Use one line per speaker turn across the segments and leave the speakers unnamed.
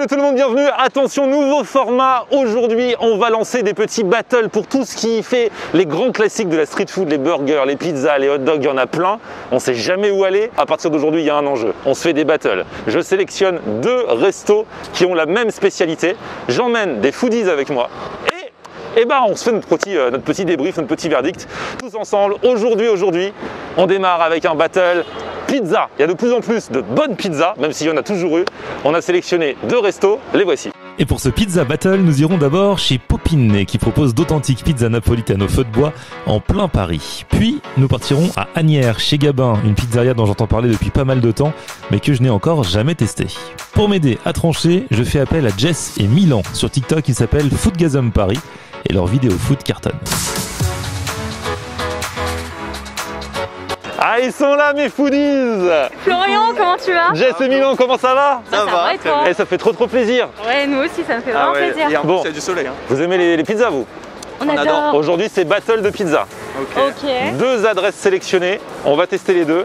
Salut tout le monde, bienvenue. Attention, nouveau format. Aujourd'hui, on va lancer des petits battles pour tout ce qui fait les grands classiques de la street food, les burgers, les pizzas, les hot dogs, il y en a plein. On sait jamais où aller. À partir d'aujourd'hui, il y a un enjeu. On se fait des battles. Je sélectionne 2 restos qui ont la même spécialité. J'emmène des foodies avec moi. Et ben on se fait notre petit débrief, notre petit verdict tous ensemble. Aujourd'hui, on démarre avec un battle pizza. Il y a de plus en plus de bonnes pizzas, même s'il y en a toujours eu. On a sélectionné 2 restos, les voici.
Et pour ce pizza battle, nous irons d'abord chez Popine qui propose d'authentiques pizzas napolitaines au feu de bois en plein Paris. Puis nous partirons à Asnières chez Gabin, une pizzeria dont j'entends parler depuis pas mal de temps, mais que je n'ai encore jamais testé. Pour m'aider à trancher, je fais appel à Jess et Milan. Sur TikTok, ils s'appellent Foodgasm Paris et leur vidéo food cartonne.
Ah, ils sont là mes foodies.
Florian, comment tu vas?
Jess et Milan, comment ça va?
Ça va et toi?
Et ça fait trop plaisir.
Ouais, nous aussi, ça me fait vraiment plaisir.
Et en
Bon.
plus, il y a du soleil. Hein.
Vous aimez les pizzas, vous?
On adore.
Aujourd'hui, c'est battle de pizza.
Ok.
2 adresses sélectionnées, on va tester les 2.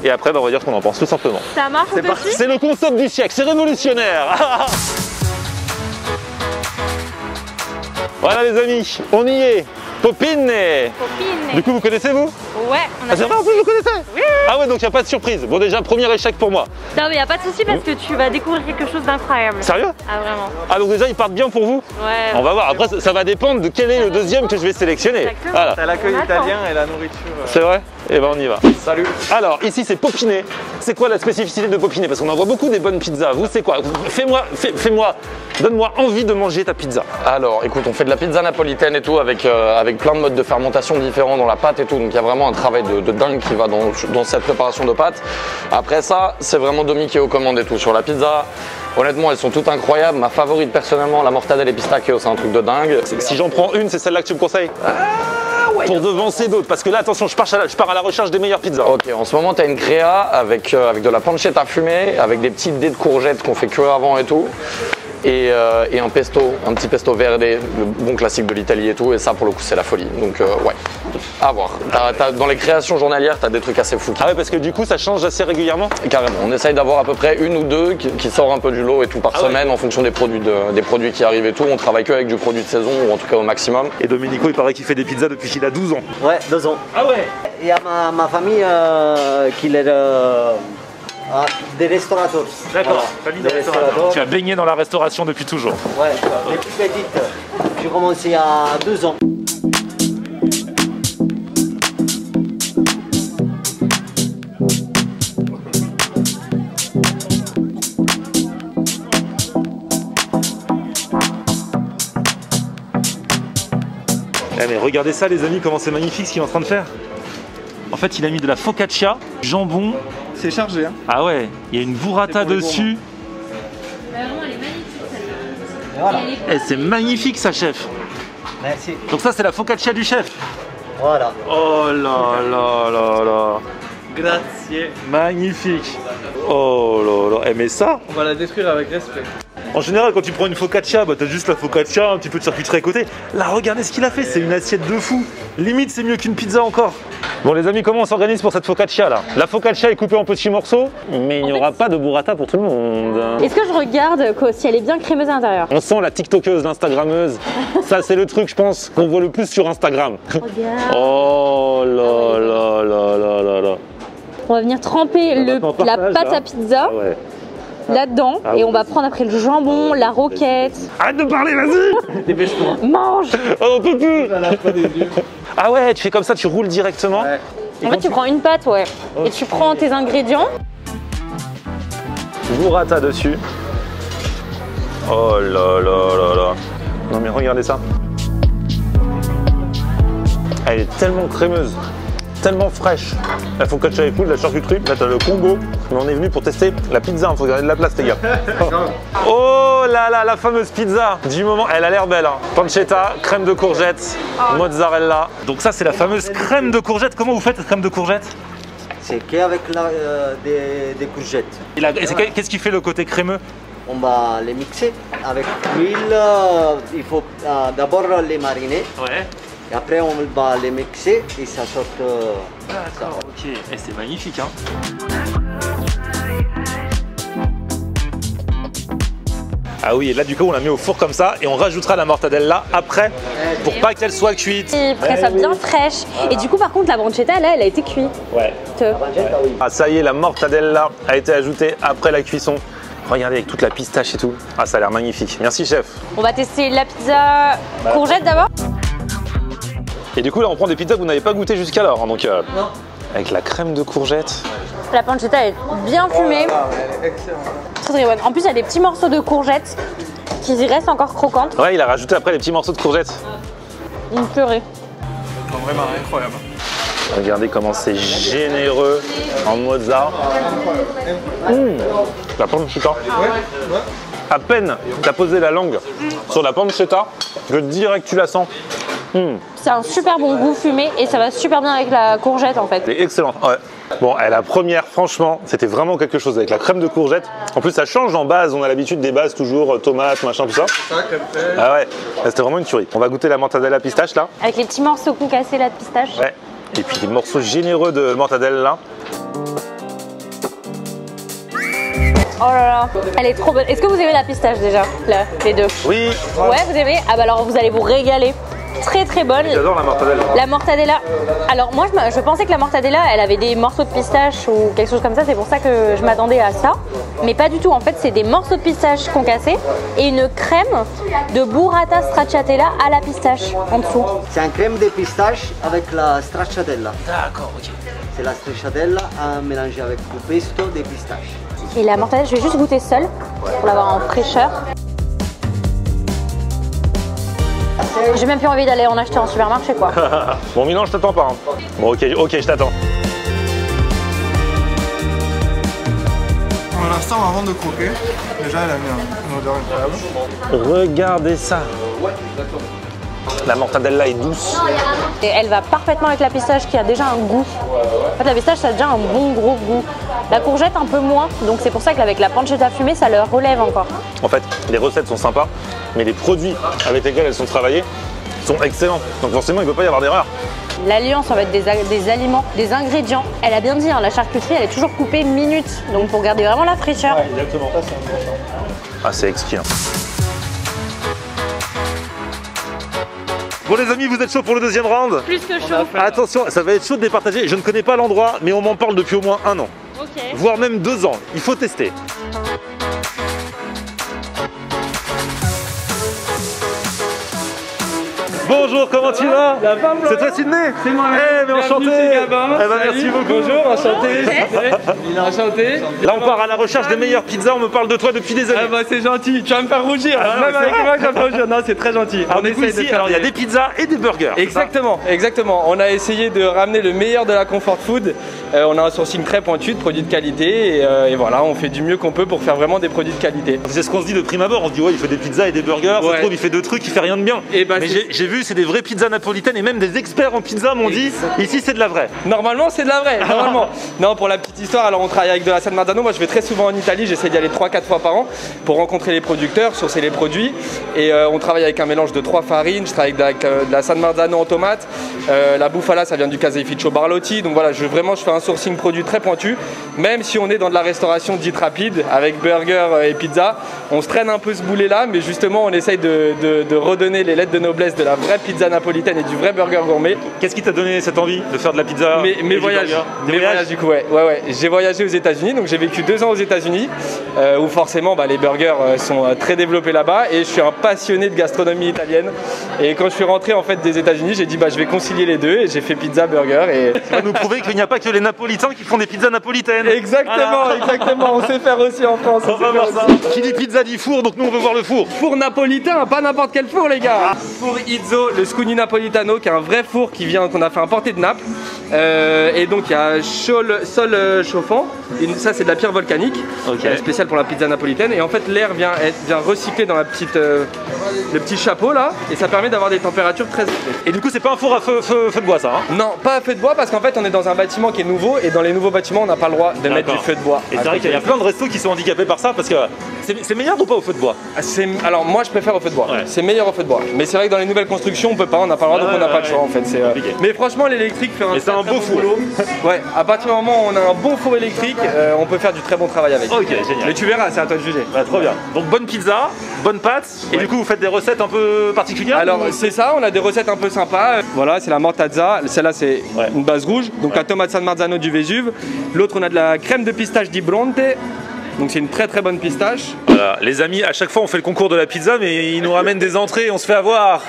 Et après, on va dire ce qu'on en pense, tout simplement.
Ça marche, on te suit?
C'est le concept du siècle, c'est révolutionnaire. Voilà les amis, on y est. Popine. Du coup, vous connaissez vous?
Ouais, on a
Ah, c'est vrai, en plus, je vous connaissais?
Oui.
Ah ouais, donc il n'y a pas de surprise. Bon, déjà, premier échec pour moi.
Non, mais y a pas de souci parce que tu vas découvrir quelque chose d'incroyable.
Sérieux?
Ah, vraiment?
Ah, donc déjà, ils partent bien pour vous?
Ouais.
On va voir. Après, ça va dépendre de quel est le deuxième que je vais sélectionner.
Exactement.
Voilà.
T'as l'accueil
Attends.
italien et la nourriture.
C'est vrai? Eh ben, on y va.
Salut.
Alors, ici, c'est Popiné. C'est quoi la spécificité de Popiné? Parce qu'on en voit beaucoup des bonnes pizzas. Vous, c'est quoi? Donne-moi envie de manger ta pizza.
Alors, écoute, on fait de la pizza napolitaine et tout avec plein de modes de fermentation différents dans la pâte et tout. Donc, il y a vraiment un travail de dingue qui va dans cette préparation de pâte. Après ça, c'est vraiment Domi qui est aux commandes et tout. Sur la pizza, honnêtement, elles sont toutes incroyables. Ma favorite, personnellement, la mortadelle et pistachio, c'est un truc de dingue.
Si j'en prends une, c'est celle-là que tu me conseilles? Pour devancer d'autres. Parce que là, attention, je pars à la recherche des meilleures pizzas.
Ok, en ce moment, tu as une créa avec de la pancetta fumée, avec des petites dés de courgettes qu'on fait cuire avant et tout. Et un pesto, un petit pesto verde, le bon classique de l'Italie et tout, et ça pour le coup c'est la folie, donc ouais, à voir. Dans les créations journalières, t'as des trucs assez fous.
Ah ouais, parce que du coup ça change assez régulièrement?
Et carrément, on essaye d'avoir à peu près 1 ou 2 qui sortent un peu du lot et tout par semaine en fonction des produits qui arrivent et tout. On travaille que avec du produit de saison, ou en tout cas au maximum.
Et Domenico, il paraît qu'il fait des pizzas depuis qu'il a 12 ans.
Ouais, 2 ans.
Ah ouais?
Il y a ma famille qui est des restaurateurs.
D'accord,
Voilà, des restaurateurs.
Tu as baigné dans la restauration depuis toujours.
Ouais, depuis petite. J'ai commencé à 2 ans.
Eh mais regardez ça les amis, comment c'est magnifique ce qu'il est en train de faire. En fait, il a mis de la focaccia, jambon.
C'est chargé. Hein.
Ah ouais, il y a une burrata
C'est pour les
dessus.
Vraiment, elle est magnifique celle-là.
Voilà.
Eh, c'est magnifique ça, chef.
Merci.
Donc ça, c'est la focaccia du chef.
Voilà.
Oh là là là là.
Grazie.
Magnifique. Oh là là. Eh mais ça,
On va la détruire avec respect.
en général, quand tu prends une focaccia, bah t'as juste la focaccia, un petit peu de charcuterie à côté. Là, regardez ce qu'il a fait, c'est une assiette de fou. Limite, c'est mieux qu'une pizza encore. Bon les amis, comment on s'organise pour cette focaccia là? La focaccia est coupée en petits morceaux, mais il n'y aura pas de burrata pour tout le monde.
Est-ce que je regarde si elle est bien crémeuse à l'intérieur?
On sent la TikTokeuse, l'Instagrammeuse. Ça, c'est le truc, je pense, qu'on voit le plus sur Instagram.
Regarde.
Oh là là là là là là.
On va venir tremper
va en
la
partage,
pâte
là.
à pizza
Ah ouais.
là-dedans
Ah
et
ouais.
on va prendre après le jambon, la roquette.
Arrête de parler, vas-y.
Dépêche-toi.
Mange!
On peut plus.
Elle a pas des yeux.
Ah ouais, tu fais comme ça, tu roules directement.
Ouais.
En fait, tu prends une pâte, ouais, et tu prends tes ingrédients.
Burrata dessus. Oh là là là là. Non mais regardez ça. Elle est tellement crémeuse, tellement fraîche. La focaccia est cool, la charcuterie. Là t'as le combo. Mais on est venu pour tester la pizza, il faut garder de la place les gars. Oh là là, la fameuse pizza du moment. Elle a l'air belle. Hein. Pancetta, crème de courgette, mozzarella. Donc ça c'est la fameuse crème de courgette. Comment vous faites cette crème de courgette?
C'est qu'avec des courgettes.
Qu'est-ce qui fait le côté crémeux?
On va les mixer avec l'huile. Il faut d'abord les mariner.
Ouais.
Et après, on va les mixer et ça sort.
D'accord, ok. Et c'est magnifique, hein. Ah oui, et là du coup on la met au four comme ça et on rajoutera la mortadella après pour pas qu'elle soit cuite.
Pour qu'elle soit bien fraîche. Et du coup, par contre, la pancetta, là, elle a été cuite.
Ouais. Ah ça y est, la mortadella a été ajoutée après la cuisson. Regardez avec toute la pistache et tout. Ah ça a l'air magnifique. Merci chef.
On va tester la pizza courgette d'abord.
Et du coup là on prend des pizzas que vous n'avez pas goûté jusqu'alors. Hein, donc avec la crème de courgette.
La pancetta est bien fumée. Très très bonne. En plus, il y a des petits morceaux de courgettes qui y restent encore croquantes.
Ouais, il a rajouté après les petits morceaux de courgette.
Une purée.
Vraiment incroyable.
Regardez comment c'est généreux en mozza. La pancetta. À peine tu as posé la langue sur la pancetta, que direct tu la sens.
C'est un super bon goût fumé et ça va super bien avec la courgette en fait.
Elle est excellente. Ouais. Bon, la première, franchement, c'était vraiment quelque chose avec la crème de courgette. En plus, ça change en base. On a l'habitude des bases toujours tomates, machin, tout ça. Ah ouais, c'était vraiment une tuerie. On va goûter la mortadella pistache là.
Avec les petits morceaux concassés là de pistache.
Ouais. Et puis des morceaux généreux de mortadella là.
Oh là là, elle est trop bonne. Est-ce que vous aimez la pistache déjà, là, les deux?
Oui.
Ouais, vous aimez? Ah bah alors vous allez vous régaler. Très très bonne.
J'adore la mortadella.
La mortadella. Alors moi je pensais que la mortadella elle avait des morceaux de pistache ou quelque chose comme ça, c'est pour ça que je m'attendais à ça. Mais pas du tout, en fait c'est des morceaux de pistache concassés et une crème de burrata stracciatella à la pistache en dessous.
C'est un crème de pistache avec la stracciatella.
D'accord, ok.
C'est la stracciatella à mélanger avec du pesto de pistache.
Et la mortadella, je vais juste goûter seule pour l'avoir en fraîcheur. J'ai même plus envie d'aller en acheter en supermarché quoi.
Bon Milan, je t'attends pas. Hein. Bon ok, je t'attends.
Pour l'instant, avant de croquer, déjà elle a mis une odeur incroyable.
Regardez ça. La mortadella est douce.
Et elle va parfaitement avec la pistache qui a déjà un goût. En fait la pistache ça a déjà un bon gros goût. La courgette un peu moins, donc c'est pour ça qu'avec la pancetta fumée ça le relève encore.
En fait, les recettes sont sympas, mais les produits avec lesquels elles sont travaillées sont excellents. Donc forcément, il ne peut pas y avoir d'erreur.
L'alliance va être des aliments, des ingrédients. Elle a bien dit, hein, la charcuterie elle est toujours coupée minute, donc pour garder vraiment la fraîcheur.
Ouais, exactement. Ah, c'est exquis. Hein. Bon les amis, vous êtes chaud pour le deuxième round?
Plus que chaud.
Attention, ça va être chaud de départager. Je ne connais pas l'endroit, mais on m'en parle depuis au moins 1 an.
Ok.
Voire même 2 ans. Il faut tester. Bonjour, comment tu vas? C'est toi Sydney?
C'est moi.
Eh, mais enchanté.
Eh ben,
merci beaucoup.
Bonjour, enchanté. Enchanté.
Là on part à la recherche des meilleures pizzas, on me parle de toi depuis des années.
Ah bah c'est gentil, tu vas me faire rougir.
Ah,
Même
c'est
avec
vrai.
moi, tu vas me faire rougir. Non, c'est très gentil.
Alors,
On
du coup,
essaye de
ici,
faire
alors, il y a des pizzas et des burgers. c'est ça?
Exactement, exactement. On a essayé de ramener le meilleur de la comfort food. On a un sourcing très pointu de produits de qualité et voilà, on fait du mieux qu'on peut pour faire vraiment des produits de qualité.
C'est ce qu'on se dit de prime abord, on se dit ouais il fait des pizzas et des burgers,
Ouais.
ça se trouve il fait 2 trucs, il fait rien de bien.
Et bah,
mais
c'est-
j'ai vu c'est des vraies pizzas napolitaines et même des experts en pizza m'ont dit ici c'est de la vraie.
Normalement, c'est de la vraie, normalement. Non, pour la petite histoire, alors on travaille avec de la San Marzano. Moi, je vais très souvent en Italie, j'essaie d'y aller 3-4 fois par an pour rencontrer les producteurs, sourcer les produits. Et on travaille avec un mélange de 3 farines. Je travaille avec de la San Marzano en tomate. La bufala, ça vient du Caseificio Barlotti. Donc voilà, je fais un sourcing produit très pointu. Même si on est dans de la restauration dite rapide, avec burger et pizza, on se traîne un peu ce boulet-là, mais justement, on essaye de redonner les lettres de noblesse de la vraie pizza napolitaine et du vrai burger gourmet.
Qu'est-ce qui t'a donné cette envie de faire de la pizza et
Mes
du
voyages,
burger? Des
mes voyages du coup, ouais. J'ai voyagé aux États-Unis, donc j'ai vécu 2 ans aux États-Unis, où forcément les burgers sont très développés là-bas, et je suis un passionné de gastronomie italienne. Et quand je suis rentré en fait des États-Unis, j'ai dit je vais concilier les deux, et j'ai fait pizza burger. Et
Ça va nous prouver qu'il n'y a pas que les Napolitains qui font des pizzas napolitaines.
exactement,
Voilà.
exactement, on sait faire aussi en France.
On va voir ça. Qui dit pizza dit four, donc nous on veut voir le four.
Four napolitain, pas n'importe quel four les gars. Four Izzo, le Scugni Napolitano, qui est un vrai four qu'on a fait importer de Naples. Et donc il y a sol chauffant, et ça c'est de la pierre volcanique, spéciale pour la pizza napolitaine. Et en fait l'air vient recycler dans le petit chapeau là, et ça permet d'avoir des températures très élevées.
Et du coup c'est pas un four à feu de bois ça hein?
Non, pas à feu de bois, parce qu'en fait on est dans un bâtiment qui est nouveau, et dans les nouveaux bâtiments on n'a pas le droit de mettre du feu de bois.
Et c'est vrai qu'il y a plein de restos qui sont handicapés par ça parce que c'est meilleur ou pas au feu de bois?
Alors moi je préfère au feu de bois,
Ouais.
c'est meilleur au feu de bois. Mais c'est vrai que dans les nouvelles constructions on peut pas, on n'a pas le droit, donc on n'a pas le choix en fait.
compliqué.
Mais franchement l'électrique fait
Et c'est un
très
beau
bon
four.
boulot. Ouais, à partir du moment où on a un bon four électrique, on peut faire du très bon travail avec.
Ok, génial.
Mais tu verras, c'est à toi de juger.
Bah, trop bien. Donc bonne pizza bonne pâte. Et du coup, vous faites des recettes un peu particulières?
Alors c'est ça, on a des recettes un peu sympas. Voilà, c'est la mortazza. Celle-là, c'est une base rouge. Donc la tomate San Marzano du Vésuve. L'autre, on a de la crème de pistache di Bronte. Donc c'est une très très bonne pistache.
Voilà, les amis, à chaque fois on fait le concours de la pizza, mais ils nous ramènent des entrées, on se fait avoir.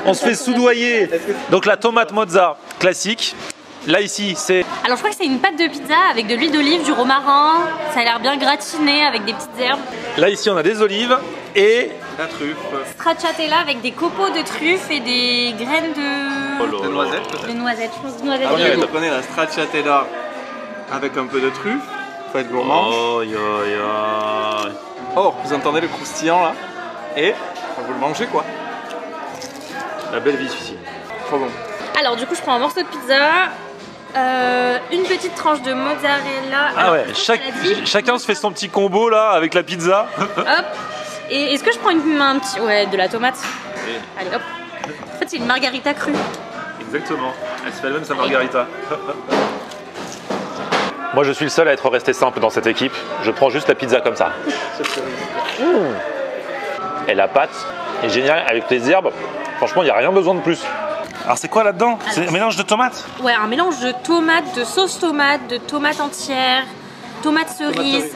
On se fait soudoyer. Donc la tomate mozza classique. Là ici c'est...
Alors je crois que c'est une pâte de pizza avec de l'huile d'olive, du romarin. Ça a l'air bien gratiné avec des petites herbes.
Là ici on a des olives et...
La truffe.
Stracciatella avec des copeaux de truffes et des graines de...
De noisettes peut-être.
De noisettes, je pense que noisettes.
Ah oui, vous prenez la stracciatella avec un peu de truffe. Faut être gourmand. Oh, vous entendez le croustillant là? Et vous le mangez quoi?
La belle vie ici.
Trop bon.
Alors du coup je prends un morceau de pizza, une petite tranche de mozzarella.
Ah ouais, chacun se fait son petit combo là avec la pizza.
Hop. Et est-ce que je prends un petit... Ouais, de la tomate. Allez hop. En fait c'est une margarita crue.
Exactement. Elle s'appelle même sa margarita. Moi je suis le seul à être resté simple dans cette équipe. Je prends juste la pizza comme ça. Et la pâte est géniale avec les herbes. Franchement il n'y a rien besoin de plus. Alors c'est quoi là-dedans? C'est un mélange de tomates?
Ouais, un mélange de tomates, de sauce tomate, de tomates entières, tomates cerises.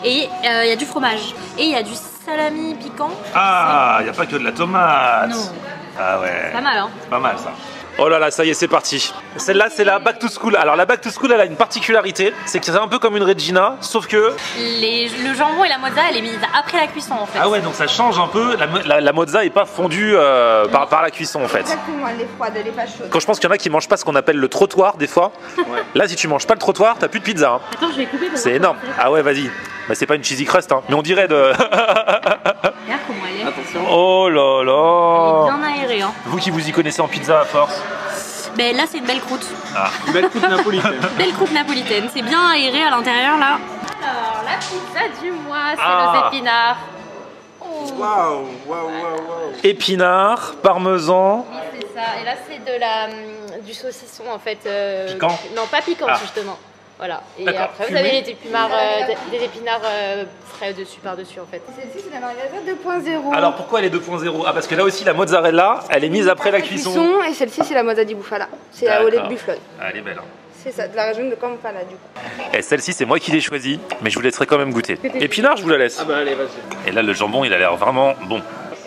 Et il y a du fromage. Et il y a du salami piquant.
Ah, il n'y a pas que de la tomate.
Non.
Ah ouais.
Pas mal hein.
C'est pas mal ça. Oh là là, ça y est, c'est parti. Celle-là, c'est la Back to School. Alors la Back to School, elle a une particularité, c'est que c'est un peu comme une Regina, sauf que...
Le jambon et la mozza, elle est mise après la cuisson en fait.
Ah ouais, donc ça change un peu. La mozza est pas fondue par la cuisson en fait.
Exactement, elle est froide, elle est pas chaude.
Quand je pense qu'il y en a qui mangent pas ce qu'on appelle le trottoir des fois, là si tu manges pas le trottoir, t'as plus de pizza. Hein.
Attends, je vais couper.
C'est énorme. Ah ouais, vas-y. Bah, c'est pas une cheesy crust, hein. Mais on dirait de...
Regarde comment elle est.
Attention.
Oh là là.
Elle est bien aérée. Hein.
Vous qui vous y connaissez en pizza à force.
Ben là c'est une belle croûte.
Ah.
Une belle coupe napolitaine.
Belle croûte napolitaine. C'est bien aéré à l'intérieur là. Alors la pizza du mois, c'est nos épinards.
Waouh, waouh, waouh.
Épinards, parmesan.
Oui c'est ça. Et là c'est du saucisson en fait.
Piquant?
Non pas piquant justement. Voilà. Et
d'accord.
après vous avez des épinards frais dessus par-dessus en fait.
Celle-ci c'est la margarita 2.0.
Alors pourquoi elle est 2.0? Ah parce que là aussi la mozzarella, elle est mise après la cuisson.
Et celle-ci c'est la mozza di bufala. C'est la au lait de buffalo.
Ah, elle est belle. Hein.
C'est ça, de la région de Campana du coup.
Et celle-ci c'est moi qui l'ai choisie, mais je vous laisserai quand même goûter. Épinards, je vous la laisse.
Ah bah allez, vas-y.
Et là le jambon il a l'air vraiment bon.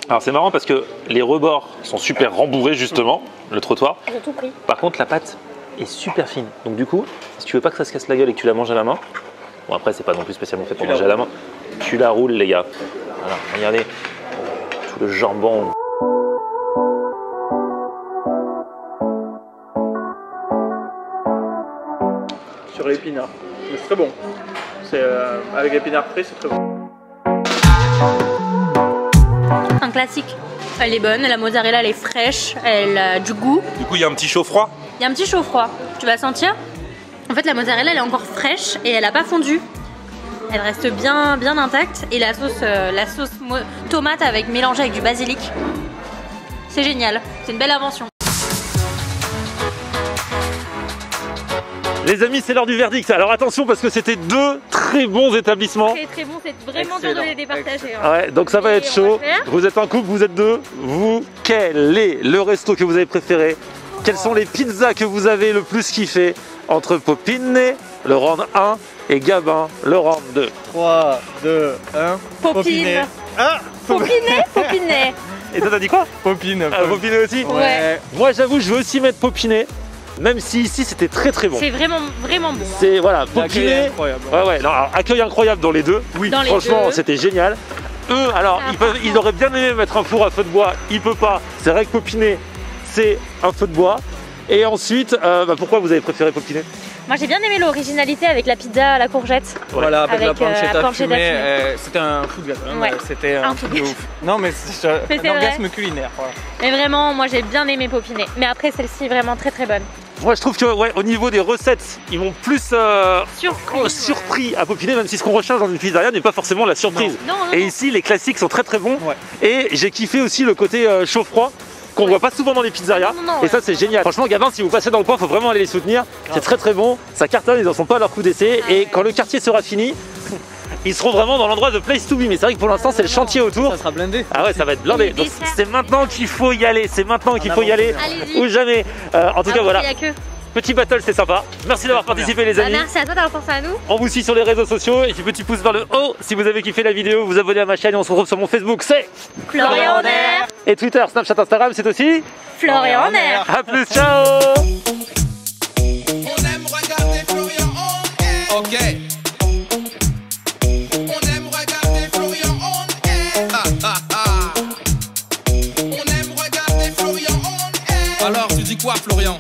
Alors c'est marrant parce que les rebords sont super rembourrés justement, le trottoir.
J'ai tout pris.
Par contre la pâte est super fine. Donc du coup, si tu veux pas que ça se casse la gueule et que tu la manges à la main, bon après c'est pas non plus spécialement fait pour manger à la main, tu la roules les gars. Voilà, regardez tout le jambon.
Sur l'épinard. Mais c'est très bon. C'est avec l'épinard frais, c'est très bon.
Un classique. Elle est bonne, la mozzarella elle est fraîche, elle a du goût.
Du coup il y a un petit chaud froid.
Il y a un petit chaud froid. Tu vas sentir. En fait la mozzarella elle est encore fraîche et elle a pas fondu. Elle reste bien intacte et la sauce tomate avec mélangée avec du basilic. C'est génial. C'est une belle invention.
Les amis, c'est l'heure du verdict. Alors attention parce que c'était deux très bons établissements.
Très bon, c'est vraiment dur de les départager. Hein.
Ouais, donc ça va être chaud. Vous êtes un couple, vous êtes deux. Vous, quel est le resto que vous avez préféré? Quelles sont les pizzas que vous avez le plus kiffé entre Popine, le round 1, et Gabin, le round 2?
3, 2, 1.
Popine.
Ah,
Popine.
Et toi t'as dit quoi?
Popine.
Ah, Popine aussi?
Ouais.
Moi j'avoue, je veux aussi mettre Popine. Même si ici c'était très bon.
C'est vraiment bon.
C'est voilà, Popine.
Incroyable.
Ouais, non, alors, accueil incroyable dans les deux.
Oui.
Dans les
franchement,
deux.
c'était génial. Eux, alors, ils auraient bien aimé mettre un four à feu de bois. Ils peuvent pas. C'est vrai que Popine, c'est un feu de bois. Et ensuite, pourquoi vous avez préféré Popine?
Moi j'ai bien aimé l'originalité avec la pizza à la courgette.
Voilà, avec la pancetta
pancetta
fumée,
fumée.
c'était un coup de gueule. Hein,
Ouais.
C'était
Un
un
coup
truc
de
de
gueule.
ouf. Non, mais c'est
c'est
un
vrai.
orgasme culinaire. Voilà.
Mais vraiment, moi j'ai bien aimé Popine. Mais après celle-ci vraiment très bonne.
Moi, je trouve que ouais, au niveau des recettes, ils m'ont plus surpris à Popine, même si ce qu'on recherche dans une pizzeria n'est pas forcément la surprise.
Non.
Et ici, les classiques sont très bons.
Ouais.
Et j'ai kiffé aussi le côté chaud-froid qu'on voit pas souvent dans les pizzerias. Et ça, c'est génial. Franchement, Gabin, si vous passez dans le coin, faut vraiment aller les soutenir. C'est très bon. Ça cartonne, ils en sont pas à leur coup d'essai. Et quand le quartier sera fini, ils seront vraiment dans l'endroit de Place to Be. Mais c'est vrai que pour l'instant, c'est le chantier autour.
Ça sera blindé.
Ah ouais, ça va être blindé. Donc c'est maintenant qu'il faut y aller. C'est maintenant qu'il faut y aller. Ou jamais. En tout cas, voilà. Petit battle, c'est sympa. Merci d'avoir participé, les amis.
Merci à toi d'avoir pensé à nous.
On vous suit sur les réseaux sociaux. Et puis petit pouce vers le haut si vous avez kiffé la vidéo. Vous abonnez à ma chaîne et on se retrouve sur mon Facebook. C'est
Florian en air.
Et Twitter, Snapchat, Instagram, c'est aussi
Florian en air.
A plus, ciao.
On aime regarder Florian en air. Ok. On aime regarder Florian en air. On aime regarder Florian en air. Alors, tu dis quoi, Florian?